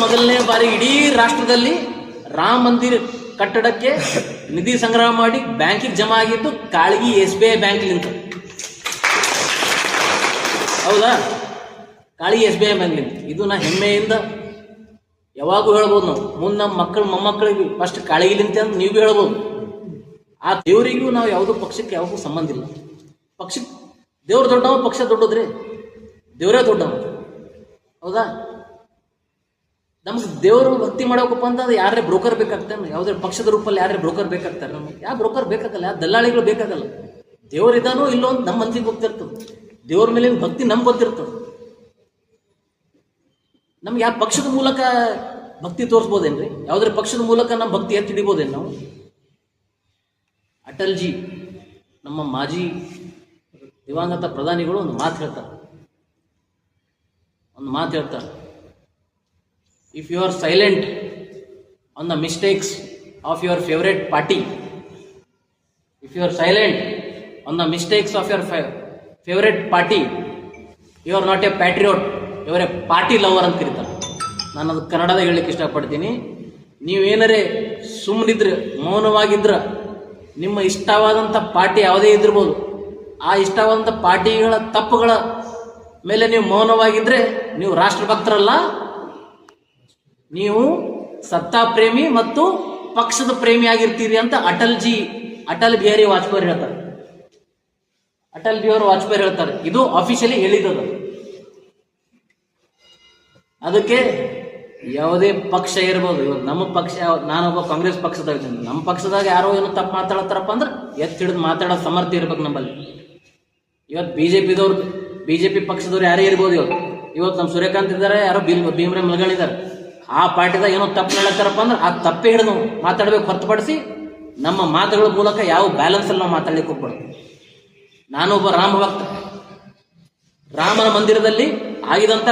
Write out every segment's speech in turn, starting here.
ಮೊದಲನೇ ಬಾರಿ ಇಡೀ ರಾಷ್ಟ್ರದಲ್ಲಿ ರಾಮ ಮಂದಿರ ಕಟ್ಟಡಕ್ಕೆ ನಿಧಿ ಸಂಗ್ರಹ ಮಾಡಿ ಬ್ಯಾಂಕಿಗೆ ಜಮಾ ಆಗಿದ್ದು ಕಾಳಗಿ SBI ಬ್ಯಾಂಕ್ಲಿಂದ. ಹೌದಾ? ಕಾಳಗಿ SBI ಬ್ಯಾಂಕ್ಲಿಂದ. ಇದು ನಾ ಹೆಮ್ಮೆಯಿಂದ ಯಾವಾಗೂ ಹೇಳ್ಬೋದು. ನಾವು ಮುಂದೆ ನಮ್ಮ ಮಕ್ಕಳು ಮೊಮ್ಮಕ್ಕಳಿಗೆ ಫಸ್ಟ್ ಕಾಳಗಿಲಿಂತ ಅಂತ ನೀವು ಹೇಳ್ಬೋದು. ಆ ದೇವರಿಗೂ ನಾವು ಯಾವುದೋ ಪಕ್ಷಕ್ಕೆ ಯಾವಾಗೂ ಸಂಬಂಧ ಇಲ್ಲ. ಪಕ್ಷಕ್ಕೆ ದೇವ್ರು ದೊಡ್ಡವ, ಪಕ್ಷ ದೊಡ್ಡದ್ರಿ, ದೇವರೇ ದೊಡ್ಡವ. ಹೌದಾ? ನಮ್ಗೆ ದೇವರು ಭಕ್ತಿ ಮಾಡೋಕಪ್ಪ ಅಂತ ಅದು ಯಾರೇ ಬ್ರೋಕರ್ ಬೇಕಾಗ್ತಾನೆ, ಯಾವುದೇ ಪಕ್ಷದ ರೂಪಲ್ಲಿ ಯಾರೇ ಬ್ರೋಕರ್ ಬೇಕಾಗ್ತಾರೆ. ನಮ್ಗೆ ಯಾವ ಬ್ರೋಕರ್ ಬೇಕಾಗಲ್ಲ, ಯಾವ ದಲ್ಲಾಳಿಗಳು ಬೇಕಾಗಲ್ಲ. ದೇವರಿದಾನೋ ಇಲ್ಲೋ ಅಂತ ನಮ್ಮ ಮನಸ್ಸಿಗೆ ಗೊತ್ತಿರ್ತದೆ. ದೇವ್ರ ಮೇಲಿನ ಭಕ್ತಿ ನಮ್ಗೆ ಗೊತ್ತಿರ್ತದೆ. ನಮ್ಗೆ ಯಾವ ಪಕ್ಷದ ಮೂಲಕ ಭಕ್ತಿ ತೋರಿಸ್ಬೋದೇನ್ರಿ? ಯಾವುದ್ರ ಪಕ್ಷದ ಮೂಲಕ ನಮ್ಮ ಭಕ್ತಿ ಎತ್ತಿ ಹಿಡಿಬೋದೇನು ನಾವು? ಅಟಲ್ಜಿ, ನಮ್ಮ ಮಾಜಿ ದಿವಂಗತ ಪ್ರಧಾನಿಗಳು ಒಂದು ಮಾತು ಹೇಳ್ತಾರೆ. If you are silent on the mistakes of your favorite party, if you are silent on the mistakes of your favorite party, you are not a patriot, you are a party lover ಅಂತ ಕರೀತಾರೆ. ನಾನು ಅದು ಕನ್ನಡದಾಗ ಹೇಳಲಿಕ್ಕೆ ಇಷ್ಟಪಡ್ತೀನಿ. ನೀವೇನರೇ ಸುಮ್ಮನಿದ್ರೆ, ಮೌನವಾಗಿದ್ರ, ನಿಮ್ಮ ಇಷ್ಟವಾದಂಥ party ಯಾವುದೇ ಇದ್ದಿರ್ಬೋದು, ಆ ಇಷ್ಟವಾದಂಥ ಪಾರ್ಟಿಗಳ ತಪ್ಪುಗಳ ಮೇಲೆ ನೀವು ಮೌನವಾಗಿದ್ರೆ ನೀವು ರಾಷ್ಟ್ರಭಕ್ತರಲ್ಲ, ನೀವು ಸತ್ತಾ ಪ್ರೇಮಿ ಮತ್ತು ಪಕ್ಷದ ಪ್ರೇಮಿ ಆಗಿರ್ತೀರಿ ಅಂತ ಅಟಲ್ ಬಿಹಾರಿ ವಾಜಪೇಯಿ ಹೇಳ್ತಾರೆ. ಇದು ಆಫಿಷಿಯಲಿ ಹೇಳಿದ್ದದು. ಅದಕ್ಕೆ ಯಾವುದೇ ಪಕ್ಷ ಇರ್ಬೋದು. ಇವತ್ತು ನಮ್ಮ ಪಕ್ಷ, ನಾನೊಬ್ಬ ಕಾಂಗ್ರೆಸ್ ಪಕ್ಷದಾಗ ಇದ್ದೀನಿ. ನಮ್ಮ ಪಕ್ಷದಾಗ ಯಾರೋ ಏನೋ ತಪ್ಪು ಮಾತಾಡತ್ತಾರಪ್ಪ ಅಂದ್ರೆ ಎತ್ತಿ ಹಿಡಿದು ಮಾತಾಡೋ ಸಮರ್ಥ್ಯ ಇರ್ಬೇಕು ನಮ್ಮಲ್ಲಿ. ಇವತ್ತು ಬಿಜೆಪಿ ಪಕ್ಷದವ್ರು ಯಾರೇ ಇರ್ಬೋದು. ಇವತ್ತು ನಮ್ಮ ಸೂರ್ಯಕಾಂತ್ ಇದ್ದಾರೆ, ಯಾರೋ ಭೀಮ್ರೆ ಮಲ್ಗಳಿದ್ದಾರೆ. ಆ ಪಾರ್ಟಿದಾಗ ಏನೋ ತಪ್ಪು ಹೇಳತ್ತಾರಪ್ಪ ಅಂದ್ರೆ ಆ ತಪ್ಪೇ ಹಿಡಿದು ಮಾತಾಡ್ಬೇಕು ಹೊರತುಪಡಿಸಿ ನಮ್ಮ ಮಾತುಗಳ ಮೂಲಕ ಯಾವ ಬ್ಯಾಲೆನ್ಸ್ ಅಲ್ಲಿ ನಾವು ಮಾತಾಡ್ಲಿಕ್ಕೆ ಹೋಗ್ಬಾರ್ದು. ನಾನೊಬ್ಬ ರಾಮ ಭಕ್ತ. ರಾಮನ ಮಂದಿರದಲ್ಲಿ ಆಗಿದಂತ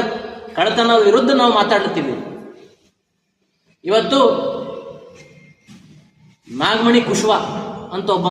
ಕಳ್ಳತನದ ವಿರುದ್ಧ ನಾವು ಮಾತಾಡ್ತೀವಿ. ಇವತ್ತು ನಾಗಮಣಿ ಕುಶ್ವಾ ಅಂತ ಒಬ್ಬ